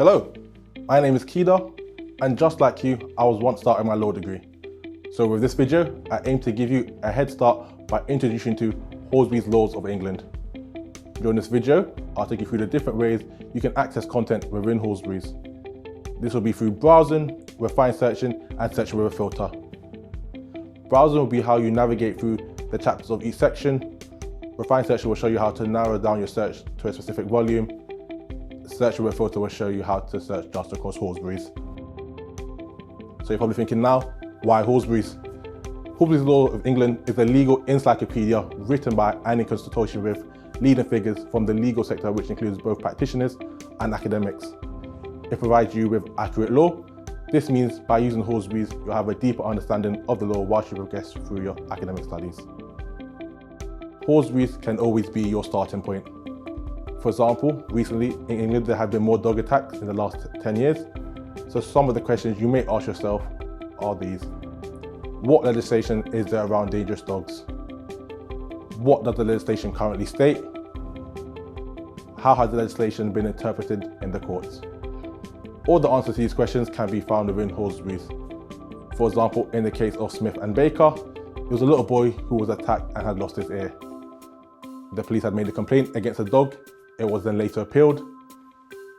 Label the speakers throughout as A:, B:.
A: Hello, my name is Kida, and just like you, I was once starting my law degree. So with this video, I aim to give you a head start by introducing you to Halsbury's Laws of England. During this video, I'll take you through the different ways you can access content within Halsbury's. This will be through browsing, refined searching, and searching with a filter. Browsing will be how you navigate through the chapters of each section. Refined searching will show you how to narrow down your search to a specific volume. Searching with a filter will show you how to search just across Halsbury's. So you're probably thinking now, why Halsbury's? Halsbury's Law of England is a legal encyclopedia written by and in consultation with leading figures from the legal sector, which includes both practitioners and academics. It provides you with accurate law. This means by using Halsbury's, you'll have a deeper understanding of the law whilst you progress through your academic studies. Halsbury's can always be your starting point. For example, recently in England there have been more dog attacks in the last 10 years. So some of the questions you may ask yourself are these. What legislation is there around dangerous dogs? What does the legislation currently state? How has the legislation been interpreted in the courts? All the answers to these questions can be found within Halsbury's. For example, in the case of Smith and Baker, it was a little boy who was attacked and had lost his ear. The police had made a complaint against the dog. It was then later appealed.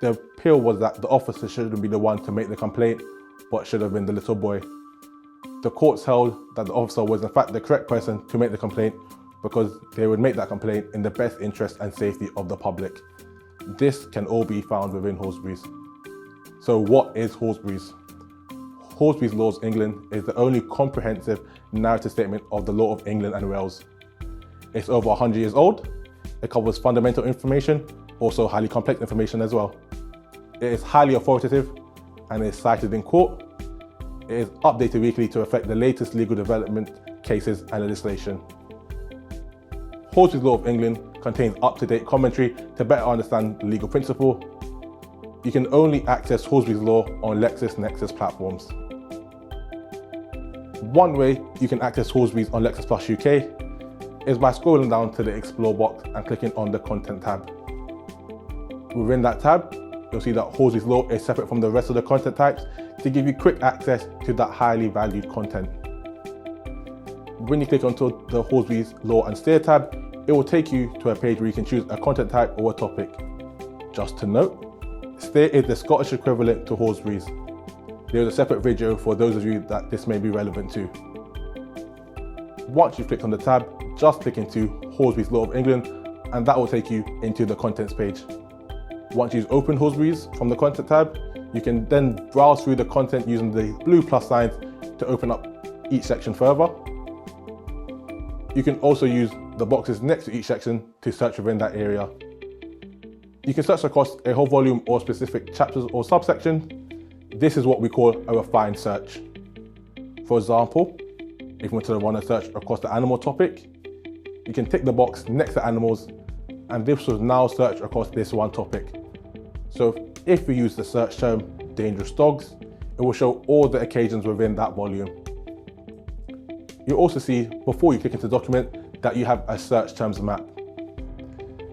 A: The appeal was that the officer shouldn't be the one to make the complaint, but should have been the little boy. The courts held that the officer was in fact the correct person to make the complaint because they would make that complaint in the best interest and safety of the public. This can all be found within Halsbury's. So what is Halsbury's? Halsbury's Laws of England is the only comprehensive narrative statement of the law of England and Wales. It's over 100 years old. It covers fundamental information, also highly complex information as well. It is highly authoritative and is cited in court. It is updated weekly to reflect the latest legal development, cases and legislation. Halsbury's Law of England contains up-to-date commentary to better understand the legal principle. You can only access Halsbury's Law on LexisNexis platforms. One way you can access Halsbury's on Lexis Plus UK is by scrolling down to the Explore box and clicking on the Content tab. Within that tab, you'll see that Halsbury's Law is separate from the rest of the content types to give you quick access to that highly valued content. When you click onto the Halsbury's Law and Steer tab, it will take you to a page where you can choose a content type or a topic. Just to note, Steer is the Scottish equivalent to Halsbury's. There is a separate video for those of you that this may be relevant to. Once you've clicked on the tab, just click into Halsbury's Law of England and that will take you into the contents page. Once you've opened Halsbury's from the content tab, you can then browse through the content using the blue plus signs to open up each section further. You can also use the boxes next to each section to search within that area. You can search across a whole volume or specific chapters or subsections. This is what we call a refined search. For example, if you want to run a search across the animal topic, you can tick the box next to animals and this will now search across this one topic. So if we use the search term dangerous dogs, it will show all the occasions within that volume. You'll also see before you click into the document that you have a search terms map.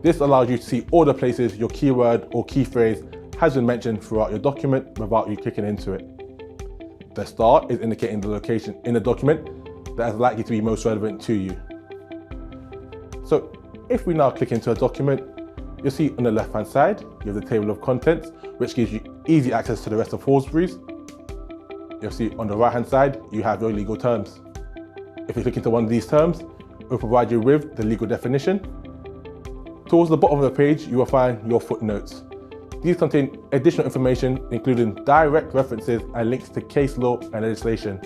A: This allows you to see all the places your keyword or key phrase has been mentioned throughout your document without you clicking into it. The star is indicating the location in the document that is likely to be most relevant to you. So if we now click into a document, you'll see on the left hand side, you have the table of contents, which gives you easy access to the rest of Halsbury's. You'll see on the right hand side, you have your legal terms. If you click into one of these terms, it will provide you with the legal definition. Towards the bottom of the page, you will find your footnotes. These contain additional information, including direct references and links to case law and legislation.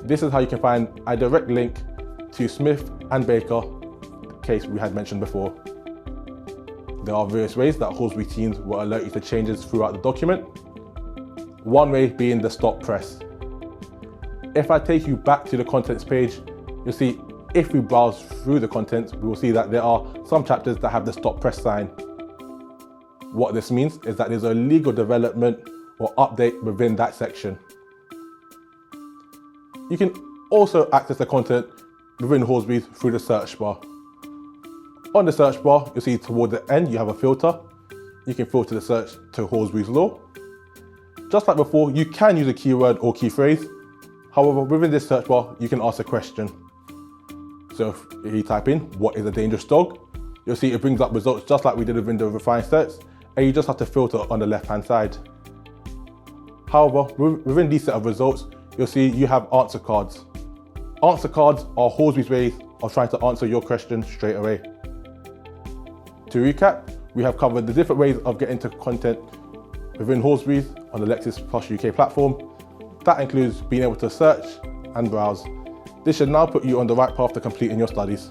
A: This is how you can find a direct link to Smith and Baker, the case we had mentioned before. There are various ways that Halsbury teams will alert you to changes throughout the document. One way being the stop press. If I take you back to the contents page, you'll see if we browse through the contents, we will see that there are some chapters that have the stop press sign. What this means is that there's a legal development or update within that section. You can also access the content within Halsbury's through the search bar. On the search bar, you'll see toward the end you have a filter. You can filter the search to Halsbury's Law. Just like before, you can use a keyword or key phrase. However, within this search bar, you can ask a question. So if you type in, what is a dangerous dog? You'll see it brings up results just like we did within the refined search, and you just have to filter on the left-hand side. However, within these set of results, you'll see you have answer cards. Answer cards are Halsbury's ways of trying to answer your question straight away. To recap, we have covered the different ways of getting to content within Halsbury's on the Lexis Plus UK platform. That includes being able to search and browse. This should now put you on the right path to completing your studies.